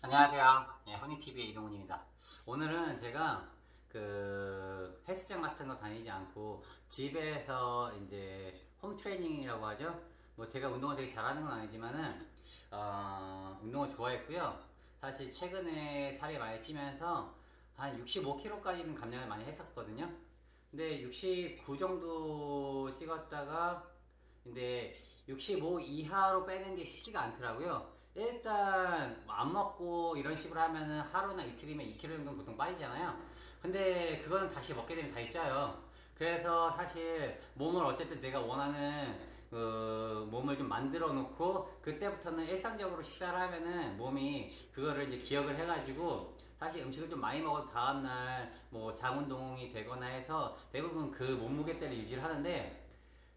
안녕하세요. 허니TV의 이동훈입니다. 오늘은 제가 헬스장 같은 거 다니지 않고 집에서 이제 홈 트레이닝이라고 하죠. 뭐 제가 운동을 되게 잘하는 건 아니지만은 운동을 좋아했고요. 사실 최근에 살이 많이 찌면서 한 65kg까지는 감량을 많이 했었거든요. 근데 69 정도 찍었다가 근데 65 이하로 빼는 게 쉽지가 않더라고요. 일단 안 먹고 이런 식으로 하면은 하루나 이틀이면 2kg 정도는 보통 빠지잖아요. 근데 그거는 다시 먹게 되면 다시 쪄요. 그래서 사실 몸을 어쨌든 내가 원하는 몸을 좀 만들어 놓고 그때부터는 일상적으로 식사를 하면은 몸이 그거를 이제 기억을 해가지고 사실 음식을 좀 많이 먹어도 다음날 뭐 장운동이 되거나 해서 대부분 그 몸무게대를 유지를 하는데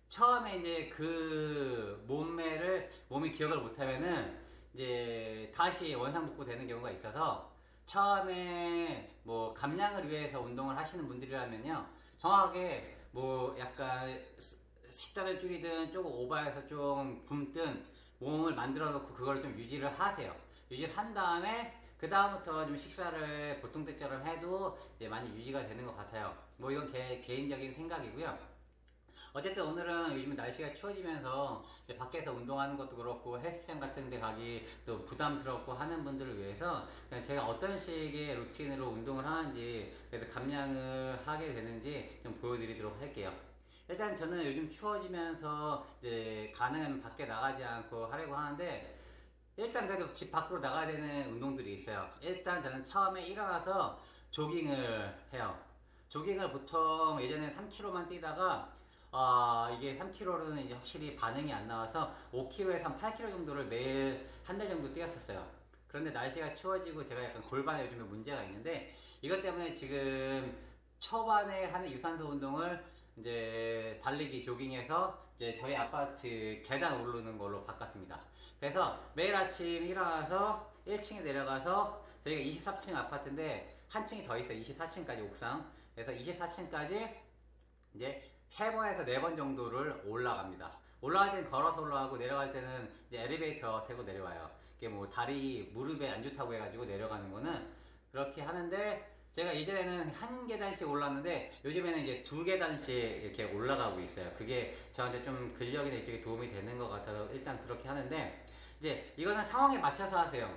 처음에 이제 그 몸이 기억을 못하면은 이제 다시 원상복구 되는 경우가 있어서 처음에 뭐 감량을 위해서 운동을 하시는 분들이라면요 정확하게 뭐 약간 식단을 줄이든 조금 오버해서 좀 굶든 몸을 만들어 놓고 그걸 좀 유지를 하세요. 유지를 한 다음에 그 다음부터 좀 식사를 보통 때처럼 해도 이제 많이 유지가 되는 것 같아요. 뭐 이건 개인적인 생각이고요. 어쨌든 오늘은 요즘 날씨가 추워지면서 밖에서 운동하는 것도 그렇고 헬스장 같은 데 가기 또 부담스럽고 하는 분들을 위해서 그냥 제가 어떤 식의 루틴으로 운동을 하는지 그래서 감량을 하게 되는지 좀 보여드리도록 할게요. 일단 저는 요즘 추워지면서 이제 가능하면 밖에 나가지 않고 하려고 하는데 일단 그래도 집 밖으로 나가야 되는 운동들이 있어요. 일단 저는 처음에 일어나서 조깅을 해요. 조깅을 보통 예전에 3km만 뛰다가 이게 3km로는 이제 확실히 반응이 안 나와서 5km에서 한 8km 정도를 매일 한 달 정도 뛰었었어요. 그런데 날씨가 추워지고 제가 약간 골반에 요즘에 문제가 있는데 이것 때문에 지금 초반에 하는 유산소 운동을 이제 달리기 조깅해서 이제 저희 아파트 계단 오르는 걸로 바꿨습니다. 그래서 매일 아침 일어나서 1층에 내려가서 저희가 23층 아파트인데 한 층이 더 있어요. 24층까지 옥상. 그래서 24층까지 이제 3번에서 4번 정도를 올라갑니다. 올라갈 때는 걸어서 올라가고 내려갈 때는 이제 엘리베이터 타고 내려와요. 이게 뭐 다리 무릎에 안 좋다고 해가지고 내려가는 거는 그렇게 하는데 제가 이전에는 한 계단씩 올랐는데 요즘에는 이제 2계단씩 이렇게 올라가고 있어요. 그게 저한테 좀 근력이나 이쪽에 도움이 되는 것 같아서 일단 그렇게 하는데 이제 이거는 상황에 맞춰서 하세요.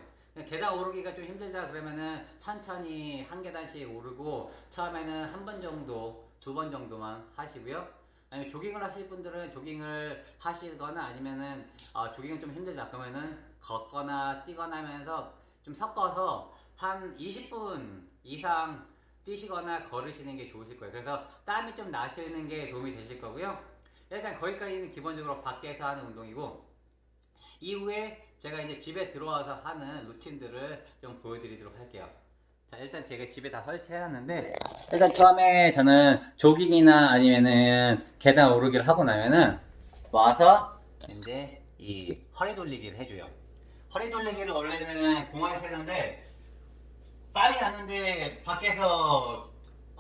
계단 오르기가 좀 힘들다 그러면은 천천히 한 계단씩 오르고 처음에는 한 번 정도, 2번 정도만 하시고요. 아니면 조깅을 하실 분들은 조깅을 하시거나 아니면은 조깅은 좀 힘들다 그러면은 걷거나 뛰거나 하면서 좀 섞어서 한 20분 이상 뛰시거나 걸으시는 게 좋으실 거예요. 그래서 땀이 좀 나시는 게 도움이 되실 거고요. 일단 거기까지는 기본적으로 밖에서 하는 운동이고 이후에 제가 이제 집에 들어와서 하는 루틴들을 좀 보여드리도록 할게요. 자, 일단 제가 집에 다 설치해놨는데, 일단 처음에 저는 조깅이나 아니면은 계단 오르기를 하고 나면은 와서 이제 이 허리 돌리기를 해줘요. 허리 돌리기를 원래는 공원에서 했는데, 땀이 나는데 밖에서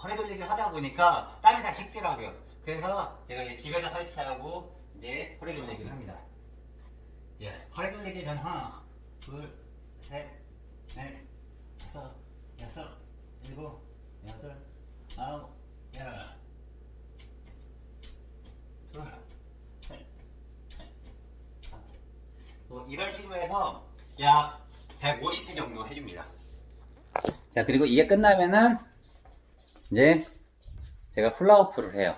허리 돌리기를 하다 보니까 땀이 다 식더라고요. 그래서 제가 이제 집에다 설치하고 이제 허리 돌리기를 합니다. 허리 돌리기 전 하나, 둘, 셋, 넷, 다섯, 여섯, 일곱, 여덟, 아홉, 열, 둘, 셋, 넷, 다섯. 뭐 이런 식으로 해서 약 150회 정도 해줍니다. 자, 그리고 이게 끝나면은 이제 제가 훌라후프를 해요.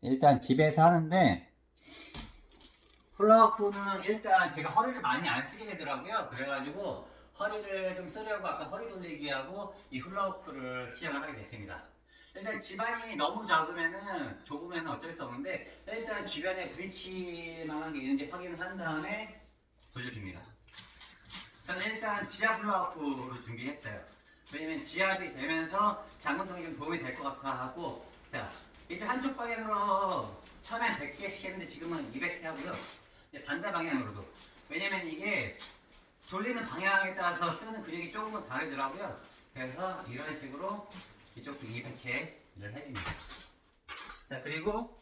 일단 집에서 하는데 훌라후프는 일단 제가 허리를 많이 안 쓰게 되더라고요. 그래가지고 허리를 좀 쓰려고 아까 허리 돌리기하고 이 훌라후프를 시작을 하게 됐습니다. 일단 집안이 너무 좁으면 어쩔 수 없는데 일단 주변에 부딪힐 만한 게 있는지 확인을 한 다음에 돌려줍니다. 저는 일단 지압 훌라후프를 준비했어요. 왜냐면 지압이 되면서 장운동이 좀 도움이 될 것 같아갖고 자 일단 한쪽 방향으로 처음엔 100개씩 했는데 지금은 200개 하고요. 반대 방향으로도. 왜냐면 이게 돌리는 방향에 따라서 쓰는 근육이 조금은 다르더라고요. 그래서 이런 식으로 이쪽도 200개를 해줍니다. 자, 그리고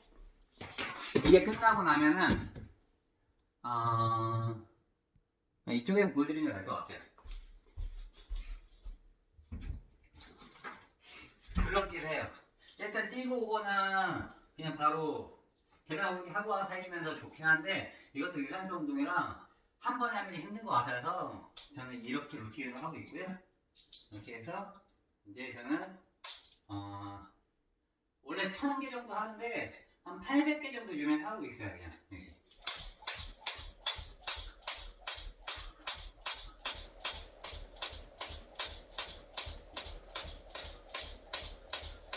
이게 끝나고 나면은 이쪽에서 보여드리는 게 나을 것 같아요. 줄넘기를 해요. 일단 뛰고 오거나 그냥 바로 계단 오르기 하고 와서 살리면서 좋긴 한데 이것도 유산소 운동이랑 한 번에 하면 힘든 것 같아서 저는 이렇게 루틴을 하고 있고요. 이렇게 해서 이제 저는 원래 1000개 정도 하는데 한 800개 정도 유면 하고 있어요. 그냥 이렇게.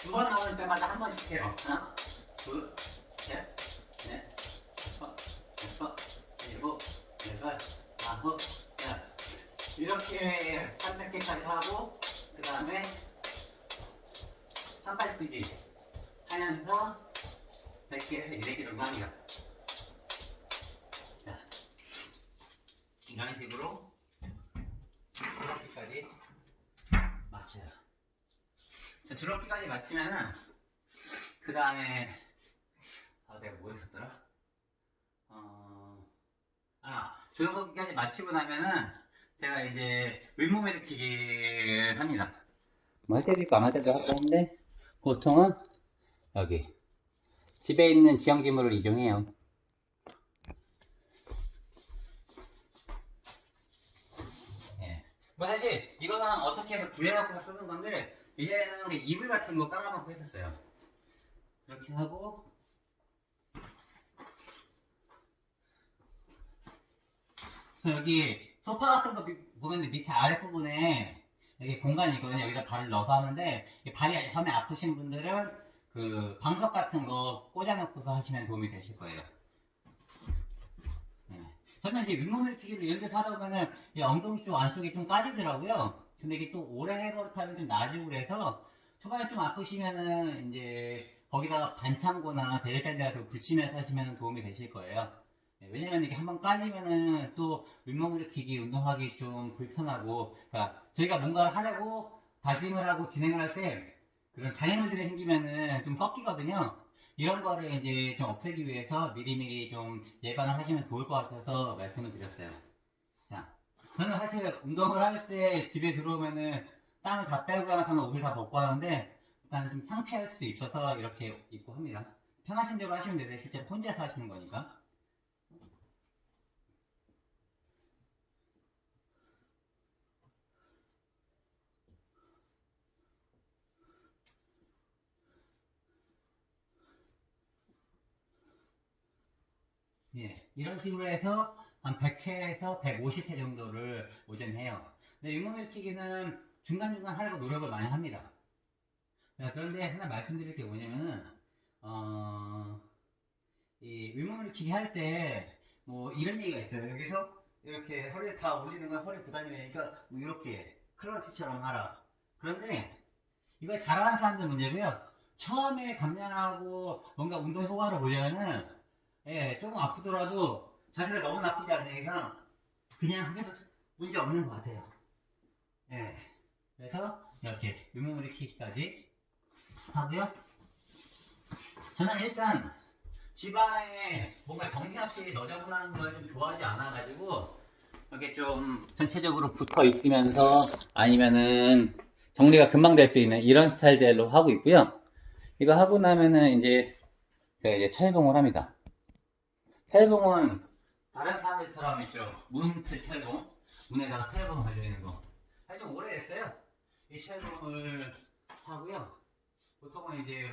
두 번 나올 때마다 한 번씩 해요. 하나, 둘, 셋, 넷, 다섯, 일곱, 여덟, 아홉, 열. 이렇게 300개까지 하고 그 다음에 한발 뛰기 하면서 100개, 200개 정도 합니다. 자, 이런 식으로 줄넘기까지 맞춰요. 자, 줄넘기까지 마치면은 그 다음에 내가 뭐 했었더라? 줄넘기까지 마치고 나면은 제가 이제 윗몸 일으키기 합니다. 뭐 할 때도 있고 안 할 때도 하고 하는데 보통은 여기 집에 있는 지형지물을 이용해요. 예. 뭐 사실 이거는 어떻게 해서 구해갖고 쓰는 건데 이제는 이불 같은 거 깔아놓고 했었어요. 이렇게 하고 여기 소파 같은 거 보면 밑에 아랫부분에 여기 공간이 있거든요. 여기다 발을 넣어서 하는데 발이 처음에 아프신 분들은 그 방석 같은 거 꽂아놓고서 하시면 도움이 되실 거예요. 네. 저는 이제 윗몸 일으키기를 이런 데서 하다 보면은 이 엉덩이 쪽 안쪽이 좀 까지더라고요. 근데 이게 또 오래 해버릇하면 좀 나아지고 그래서 초반에 좀 아프시면은 이제 거기다가 반창고나 데레밴드 같은 거 붙이면서 하시면 도움이 되실 거예요. 왜냐면 이게 한번 까지면은 또 윗몸 일으키기 운동하기 좀 불편하고, 그러니까 저희가 뭔가를 하려고 다짐을 하고 진행을 할 때 그런 장애물들이 생기면은 좀 꺾이거든요. 이런 거를 이제 좀 없애기 위해서 미리미리 좀 예방을 하시면 좋을 것 같아서 말씀을 드렸어요. 자, 저는 사실 운동을 할 때 집에 들어오면은 땀을 다 빼고 나서는 옷을 다 벗고 하는데 일단 좀 창피할 수도 있어서 이렇게 입고 합니다. 편하신 대로 하시면 되세요. 실제로 혼자서 하시는 거니까. 예, 이런 식으로 해서 한 100회에서 150회 정도를 오전 해요. 근데 윗몸 일으키기는 중간중간 하려고 노력을 많이 합니다. 자, 그런데 하나 말씀드릴 게 뭐냐면은, 이 윗몸 일으키기 할 때, 뭐, 이런 얘기가 있어요. 여기서 이렇게 허리를 다 올리는 건 허리 부담이 되니까, 뭐, 이렇게 크런치처럼 하라. 그런데, 이걸 잘하는 사람들 문제고요. 처음에 감량하고 뭔가 운동 효과를 보려면은, 예, 조금 아프더라도 자세가 너무 나쁘지 않은 이상 그냥 해도 문제 없는 것 같아요. 예. 그래서 이렇게 윗몸 일으키기까지 하고요. 저는 일단 집안에 뭔가 정신없이 너저분한 걸 좀 좋아하지 않아가지고 이렇게 좀 전체적으로 붙어 있으면서 아니면은 정리가 금방 될 수 있는 이런 스타일들로 하고 있고요. 이거 하고 나면은 이제 제가 이제 철봉을 합니다. 철봉은 다른 사람들처럼 있죠. 문틀 철봉. 문에다가 철봉 달려있는 거. 사실 좀 오래됐어요. 이 철봉을 하고요. 보통은 이제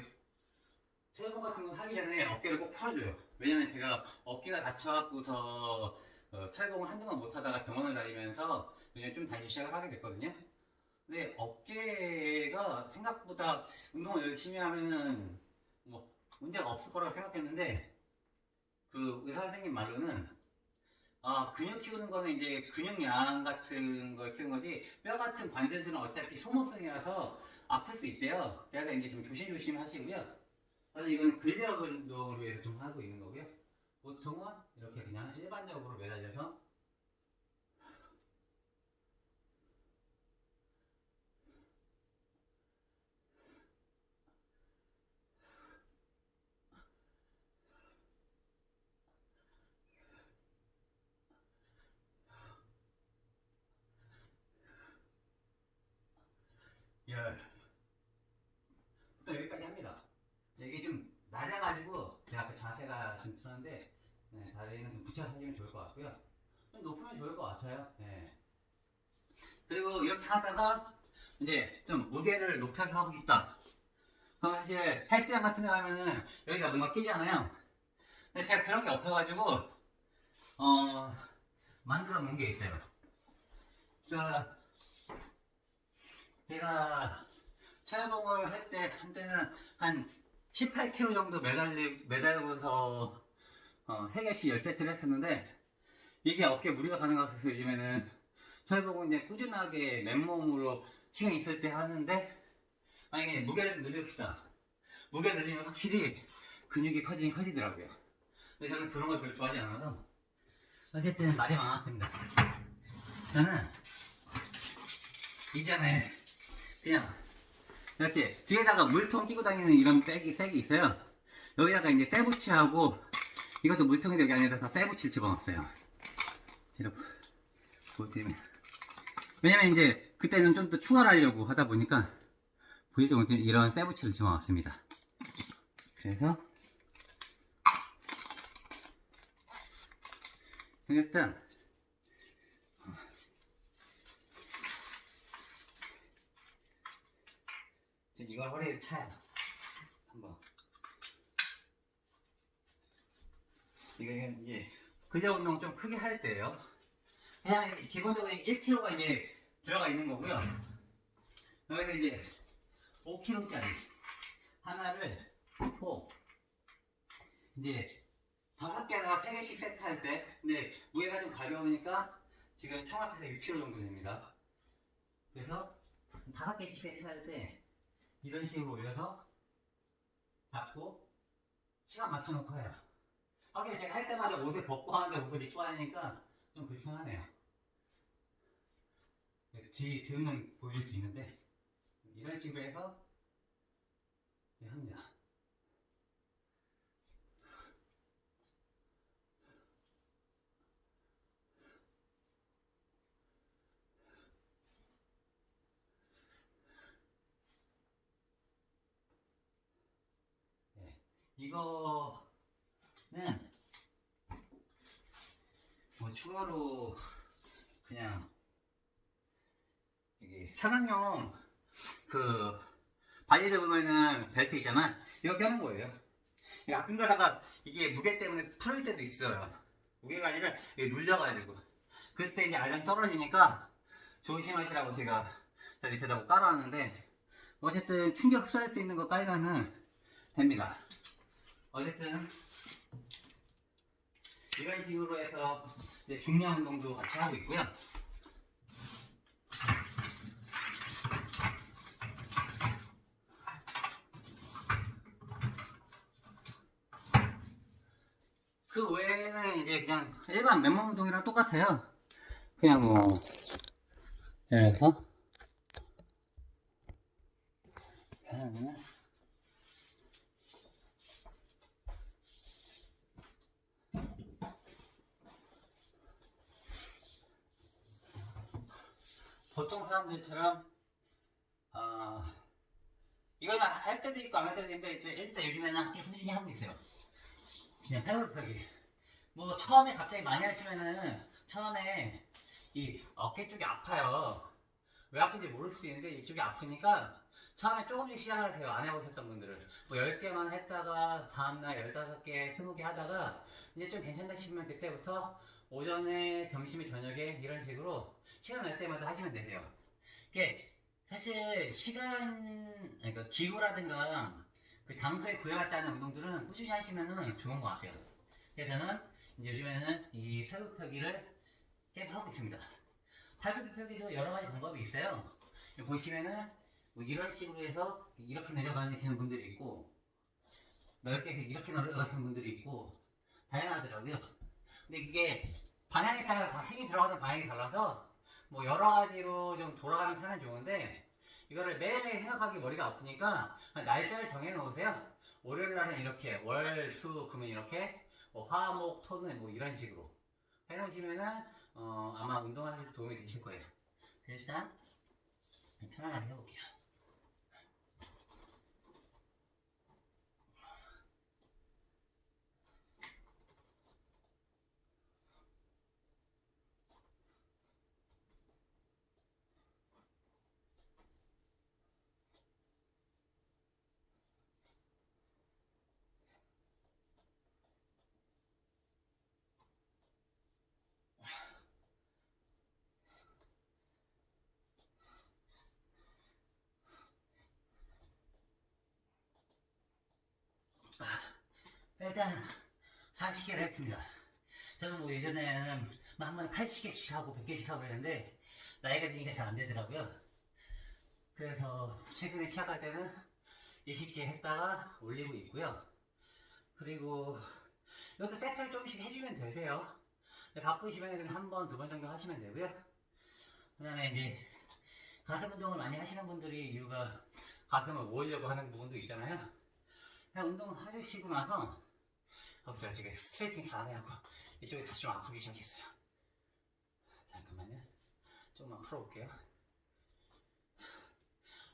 철봉 같은 거 하기 전에 어깨를 꼭 풀어줘요. 왜냐면 제가 어깨가 다쳐갖고서 철봉을 한동안 못하다가 병원을 다니면서 그냥 좀 다시 시작을 하게 됐거든요. 근데 어깨가 생각보다 운동을 열심히 하면은 뭐 문제가 없을 거라고 생각했는데 그 의사 선생님 말로는 근육 키우는 거는 이제 근육량 같은 걸 키우는 거지 뼈 같은 관절들은 어차피 소모성이라서 아플 수 있대요. 그래서 이제 좀 조심조심 하시고요. 그래서 이건 근력 운동을 위해서 좀 하고 있는 거고요. 보통은 이렇게 그냥 일반적으로 매달려서 같고요. 좀 높으면 좋을 것 같아요. 네. 그리고 이렇게 하다가 이제 좀 무게를 높여서 하고 싶다. 그럼 사실 헬스장 같은 데 가면은 여기가 뭔가 끼잖아요. 근데 제가 그런 게 없어가지고 만들어 놓은 게 있어요. 제가 체육봉을 할 때 한때는 한 18kg 정도 매달고서 3개씩 10세트를 했었는데 이게 어깨에 무리가 가는 것 같아서 요즘에는 체육봉은 이제 꾸준하게 맨몸으로 시간 있을 때 하는데 만약에 무게를 좀 늘립시다. 무게 늘리면 확실히 근육이 커지긴 커지더라고요. 근데 저는 그런 걸 별로 좋아하지 않아서 어쨌든 말이 많았습니다. 저는 이전에 그냥 이렇게 뒤에다가 물통 끼고 다니는 이런 색이 있어요. 여기다가 이제 세부치하고 이것도 물통에 여기 안에다가 세부치를 집어넣었어요. 왜냐면 이제 그때는 좀 더 추가를 하려고 하다 보니까 보이죠? 이런 세부치를 집어넣었습니다. 그래서 일단 이걸 허리에 차요. 한번 이게 근력 운동 좀 크게 할 때예요. 그냥 기본적으로 1kg가 이제 들어가 있는 거고요. 여기서 이제 5kg짜리 하나를 고 이제 5개나 3개씩 세트 할 때, 근데 무게가 좀 가벼우니까 지금 총 합해서 6kg 정도 됩니다. 그래서 5개씩 세트 할 때 이런 식으로 올려서 잡고 시간 맞춰놓고 해요. 확실히 제가 할 때마다 옷을 벗고 하는데 옷을 입고 하니까 좀 불편하네요. 제 등은 보일 수 있는데 이런 식으로 해서 합니다. 이거는 뭐 추가로 그냥 이게 사람용 그 바지를 보면은 벨트 있잖아. 이거 껴는 거예요. 가끔 가다가 이게 무게 때문에 풀릴 때도 있어요. 무게가 아니라 이게 눌려가지고 그때 이제 알람 떨어지니까 조심하시라고 제가 밑에다 깔아놨는데 어쨌든 충격 흡수할 수 있는 거 깔면은 됩니다. 어쨌든 이런 식으로 해서 이제 중량 운동도 같이 하고 있고요. 그 외에는 이제 그냥 일반 맨몸 운동이랑 똑같아요. 그냥 뭐 이래서 보통 사람들처럼 이거는 할 때도 있고 안 할 때도 있는데 일단 요즘에는 꾸준히 하고 있어요. 그냥 팔굽혀펴기. 뭐 처음에 갑자기 많이 하시면은 처음에 이 어깨 쪽이 아파요. 왜 아픈지 모를 수도 있는데 이쪽이 아프니까 처음에 조금씩 시작하세요. 안 해보셨던 분들은 뭐 10개만 했다가 다음날 15개, 20개 하다가 이제 좀 괜찮다 싶으면 그때부터 오전에, 점심에, 저녁에 이런 식으로 시간 날 때마다 하시면 되세요. 이게 사실 그러니까 기구라든가 그 장소에 구애받지 않는 운동들은 꾸준히 하시면 좋은 것 같아요. 그래서 저는 이제 요즘에는 이 팔굽혀펴기를 계속 하고 있습니다. 팔굽혀펴기도 여러 가지 방법이 있어요. 보시면은 뭐 이런 식으로 해서 이렇게 내려가시는 분들이 있고 넓게 해서 이렇게 내려가시는 분들이 있고 다양하더라고요. 근데 이게 방향에 따라 다 힘이 들어가는 방향이 달라서 뭐 여러 가지로 좀 돌아가면서 하면 좋은데 이거를 매일매일 생각하기 머리가 아프니까 날짜를 정해 놓으세요. 월요일 날은 이렇게, 월, 수, 금은 이렇게, 뭐 화, 목, 토는 뭐 이런 식으로 해놓으시면은 아마 운동하실 때 도움이 되실 거예요. 일단 편안하게 해볼게요. 일단 40개를 했습니다. 저는 뭐 예전에는 한 번에 80개씩 하고 100개씩 하고 그랬는데 나이가 드니까 잘 안 되더라고요. 그래서 최근에 시작할 때는 20개 했다가 올리고 있고요. 그리고 이것도 세트를 조금씩 해주면 되세요. 바쁘시면 그냥 한 번, 두 번 정도 하시면 되고요. 그 다음에 이제 가슴 운동을 많이 하시는 분들이 이유가 가슴을 모으려고 하는 부분도 있잖아요. 그냥 운동을 하시고 나서 없어요. 지금 스트레칭 다 안 해갖고 이쪽이 다시 좀 아프기 시작했어요. 잠깐만요. 조금만 풀어볼게요.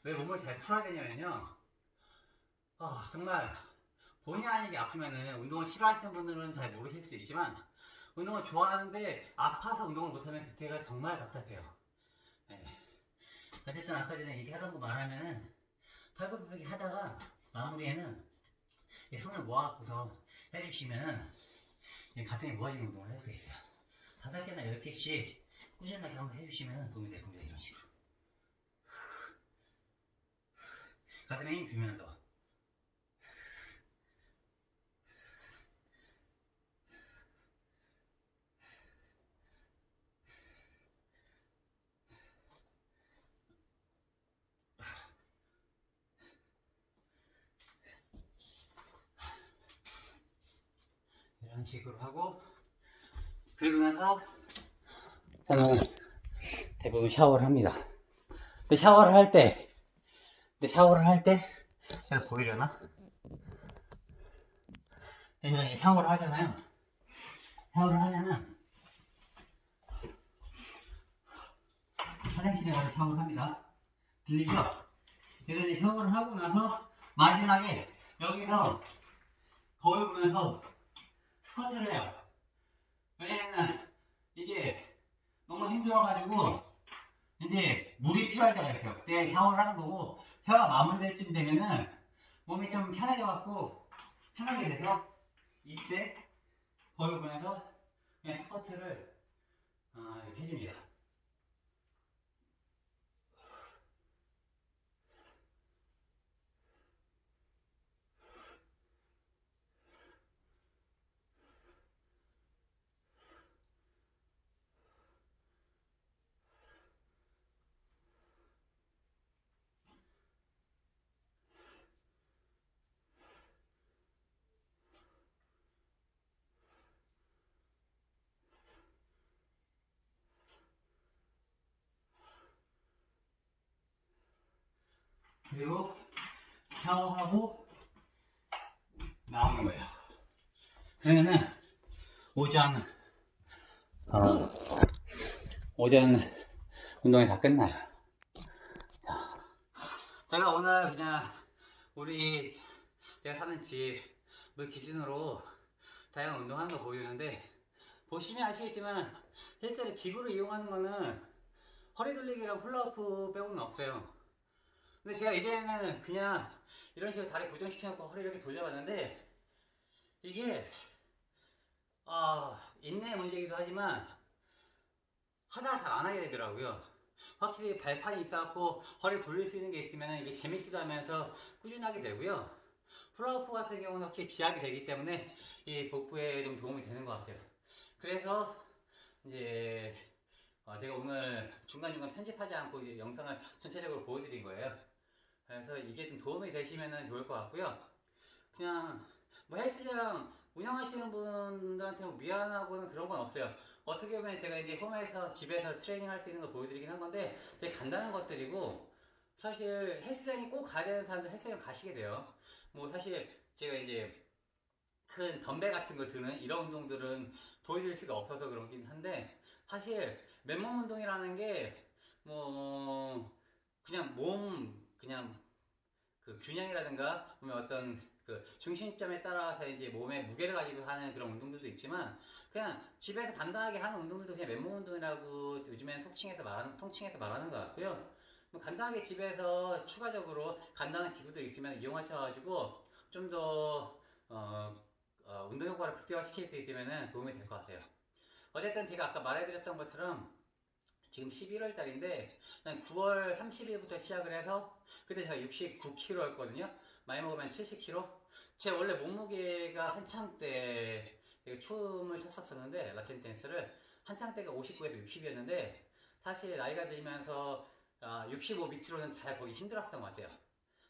왜 몸을 잘 풀어야 되냐면요. 정말 본의 아니게 아프면은 운동을 싫어하시는 분들은 잘 모르실 수 있지만 운동을 좋아하는데 아파서 운동을 못하면 그때가 정말 답답해요. 네. 어쨌든 아까 전에 얘기하던 거 말하면은 팔굽혀펴기 하다가 마무리에는 손을 모아갖고서 해주시면은 가슴이 모아지는 운동을 할 수가 있어요. 5개나 10개씩 꾸준하게 한번 해주시면 도움이 될 겁니다. 이런 식으로 가슴에 힘 주면서 이런 식으로 하고, 그리고 나서 저는 대부분 샤워를 합니다. 근데 샤워를 할 때 제가 보이려나? 예전에 샤워를 하잖아요. 샤워를 하면은 화장실에 가서 샤워를 합니다. 들리죠? 예전에 샤워를 하고 나서 마지막에 여기서 거울 보면서 스쿼트를 해요. 왜냐면 이게 너무 힘들어가지고 이제 물이 필요할 때가 있어요. 그때 샤워를 하는 거고, 샤워가 마무리될 쯤 되면은 몸이 좀 편해져갖고 편하게 돼서 이때 거울 보면서 그냥 스쿼트를 이렇게 해줍니다. 그리고 샤워하고 나오는 거예요. 그러면은 오전 운동이 다 끝나요. 제가 오늘 그냥 제가 사는 집을 기준으로 다양한 운동하는 거 보여주는데, 보시면 아시겠지만 실제로 기구를 이용하는 거는 허리 돌리기랑 훌라후프 빼고는 없어요. 근데 제가 이제는 그냥 이런 식으로 다리 고정시켜놓고 허리 이렇게 돌려봤는데, 이게 인내의 문제이기도 하지만 하다가 잘 안 하게 되더라고요. 확실히 발판이 있어갖고 허리 돌릴 수 있는 게 있으면 이게 재밌기도 하면서 꾸준하게 되고요. 훌라후프 같은 경우는 확실히 지압이 되기 때문에 이 복부에 좀 도움이 되는 것 같아요. 그래서 이제 제가 오늘 중간중간 편집하지 않고 이제 영상을 전체적으로 보여드린 거예요. 그래서 이게 좀 도움이 되시면 좋을 것 같고요. 그냥 뭐 헬스장 운영하시는 분들한테 뭐 미안하고는 그런 건 없어요. 어떻게 보면 제가 이제 홈에서 집에서 트레이닝 할 수 있는 걸 보여드리긴 한 건데 되게 간단한 것들이고, 사실 헬스장이 꼭 가야 되는 사람들 헬스장 가시게 돼요. 뭐 사실 제가 이제 큰 덤벨 같은 거 드는 이런 운동들은 보여드릴 수가 없어서 그렇긴 한데, 사실 맨몸 운동이라는 게 뭐 그냥 그냥 그 균형이라든가 보면 어떤 그 중심점에 따라서 이제 몸의 무게를 가지고 하는 그런 운동들도 있지만, 그냥 집에서 간단하게 하는 운동들도 그냥 맨몸 운동이라고 요즘엔 통칭해서 말하는 것 같고요. 뭐 간단하게 집에서 추가적으로 간단한 기구들 있으면 이용하셔가지고 좀 더 운동 효과를 극대화시킬 수 있으면 도움이 될 것 같아요. 어쨌든 제가 아까 말해드렸던 것처럼 지금 11월 달인데 9월 30일부터 시작을 해서 그때 제가 69kg였거든요. 많이 먹으면 70kg? 제 원래 몸무게가 한창 때 되게 춤을 췄었었는데, 라틴 댄스를. 한창 때가 59에서 60이었는데, 사실 나이가 들면서 65 밑으로는 잘 보기 힘들었던 것 같아요.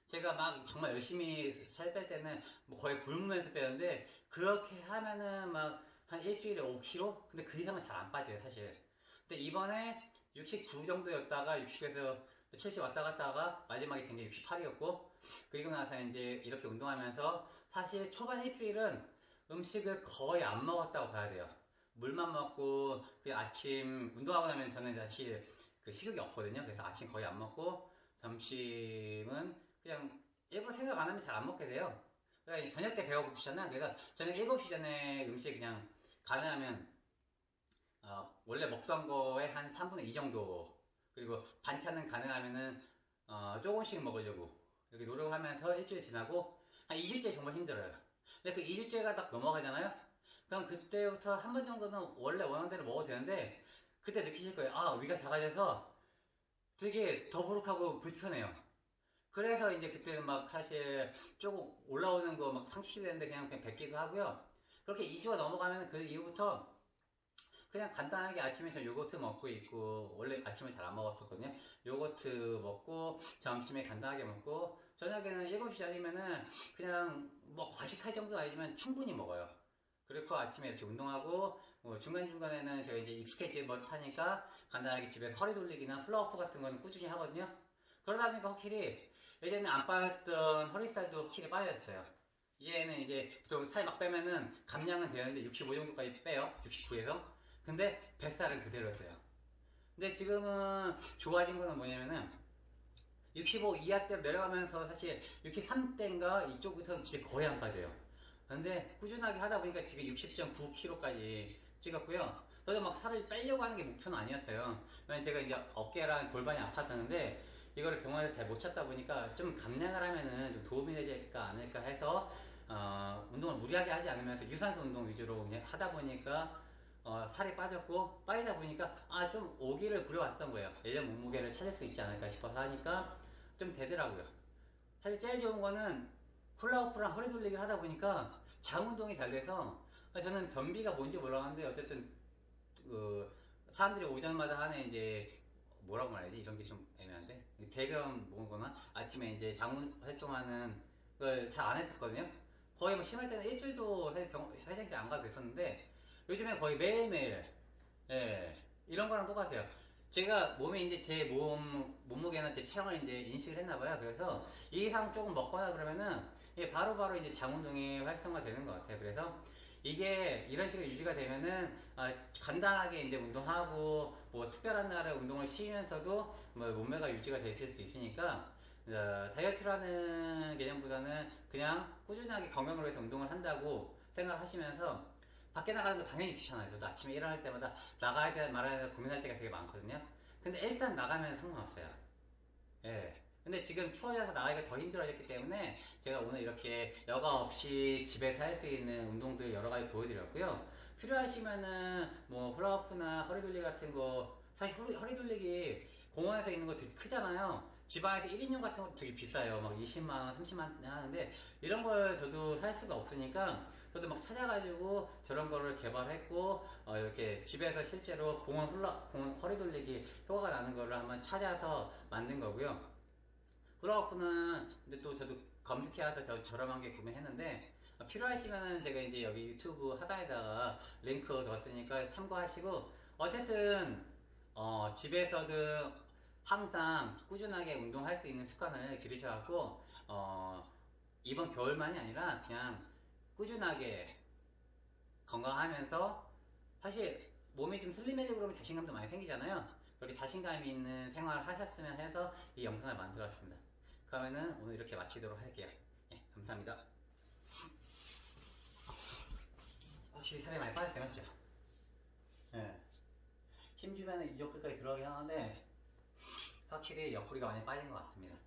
제가 막 정말 열심히 살 뺄 때는 뭐 거의 굶으면서 빼는데, 그렇게 하면은 막 한 일주일에 5kg? 근데 그 이상은 잘 안 빠져요, 사실. 근데 이번에 69 정도였다가 60에서 70 왔다 갔다 하다가 마지막에 된 게 68이었고, 그리고 나서 이제 이렇게 운동하면서 사실 초반 일주일은 음식을 거의 안 먹었다고 봐야 돼요. 물만 먹고, 그 아침 운동하고 나면 저는 사실 그 식욕이 없거든요. 그래서 아침 거의 안 먹고, 점심은 그냥 일부러 생각 안 하면 잘 안 먹게 돼요. 그러니까 저녁 때 배고프잖아. 그래서 저녁 7시 전에 음식 그냥 가능하면 원래 먹던 거에 한 3분의 2 정도, 그리고 반찬은 가능하면은 조금씩 먹으려고 이렇게 노력하면서 일주일 지나고 한 2주째 정말 힘들어요. 근데 그 2주째가 딱 넘어가잖아요. 그럼 그때부터 한 번 정도는 원래 원하는 대로 먹어도 되는데, 그때 느끼실 거예요. 위가 작아져서 되게 더부룩하고 불편해요. 그래서 이제 그때는 막 사실 조금 올라오는 거 막 상실되는데 그냥 뱉기도 하고요. 그렇게 2주가 넘어가면 그 이후부터 그냥 간단하게 아침에 저 요거트 먹고 있고, 원래 아침을 잘 안 먹었었거든요. 요거트 먹고, 점심에 간단하게 먹고, 저녁에는 7시 전이면은 그냥 뭐 과식할 정도는 아니지만 충분히 먹어요. 그리고 아침에 이렇게 운동하고, 중간중간에는 제가 이제 익숙해지 못하니까 간단하게 집에서 허리 돌리기나 플로어업 같은 거는 꾸준히 하거든요. 그러다 보니까 확실히 예전에 안 빠졌던 허리살도 확실히 빠졌어요. 얘는 이제 좀 살 막 빼면은 감량은 되는데 65 정도까지 빼요. 69에서. 근데 뱃살은 그대로였어요. 근데 지금은 좋아진 거는 뭐냐면은 65 이하대로 내려가면서 사실 63대인가 이쪽부터는 진짜 거의 안 빠져요. 근데 꾸준하게 하다 보니까 지금 60.9kg까지 찍었고요. 저도 막 살을 빼려고 하는 게 목표는 아니었어요. 왜냐면 제가 이제 어깨랑 골반이 아팠었는데, 이거를 병원에서 잘 못 찾다 보니까 좀 감량을 하면은 좀 도움이 되지 않을까 해서 운동을 무리하게 하지 않으면서 유산소 운동 위주로 그냥 하다 보니까 살이 빠졌고, 빠지다 보니까 좀 오기를 부려왔던 거예요. 예전 몸무게를 찾을 수 있지 않을까 싶어서 하니까 좀 되더라고요. 사실 제일 좋은 거는 훌라후프랑 허리 돌리기를 하다 보니까 장 운동이 잘 돼서, 저는 변비가 뭔지 몰랐는데 어쨌든 그 사람들이 오전마다 하는 이제 뭐라고 말해야지, 이런 게 좀 애매한데, 대변 먹거나 아침에 이제 장 활동하는 걸 잘 안 했었거든요. 거의 뭐 심할 때는 일주일도 사실 화장실 안 가도 됐었는데, 요즘에 거의 매일매일, 예, 이런 거랑 똑같아요. 제가 몸에 이제 제 몸무게나 제 체형을 이제 인식을 했나봐요. 그래서 이 이상 조금 먹거나 그러면은 바로바로 이제 장 운동이 활성화되는 것 같아요. 그래서 이게 이런 식으로 유지가 되면은 간단하게 이제 운동하고 뭐 특별한 날에 운동을 쉬면서도 뭐 몸매가 유지가 되실 수 있으니까, 다이어트라는 개념보다는 그냥 꾸준하게 건강을 위해서 운동을 한다고 생각하시면서, 밖에 나가는 거 당연히 귀찮아요. 저도 아침에 일어날 때마다 나가야 돼 말아야 돼 고민할 때가 되게 많거든요. 근데 일단 나가면 상관없어요. 예. 근데 지금 추워져서 나가기가 더 힘들어졌기 때문에 제가 오늘 이렇게 여과 없이 집에서 할 수 있는 운동들 여러 가지 보여드렸고요. 필요하시면은 뭐 훌라후프나 허리 돌리기 같은 거, 사실 허리 돌리기 공원에서 있는 거 되게 크잖아요. 지방에서 1인용 같은 거 되게 비싸요. 막 20만원, 30만원 하는데, 이런 걸 저도 할 수가 없으니까 저도 막 찾아가지고 저런 거를 개발했고, 이렇게 집에서 실제로 공원 허리 돌리기 효과가 나는 거를 한번 찾아서 만든 거고요. 훌라후프는 근데 또 저도 검색해와서 저렴한 게 구매했는데, 필요하시면은 제가 이제 여기 유튜브 하단에다가 링크 뒀으니까 참고하시고, 어쨌든 집에서도 항상 꾸준하게 운동할 수 있는 습관을 기르셔갖고, 이번 겨울만이 아니라 그냥 꾸준하게 건강하면서, 사실 몸이 좀 슬림해지고 그러면 자신감도 많이 생기잖아요. 그렇게 자신감 있는 생활을 하셨으면 해서 이 영상을 만들었습니다. 그러면은 오늘 이렇게 마치도록 할게요. 예, 감사합니다. 확실히 살이 많이 빠졌어요, 맞죠? 예. 힘주면은 이쪽 끝까지 들어가긴 하는데, 확실히 옆구리가 많이 빠진 것 같습니다.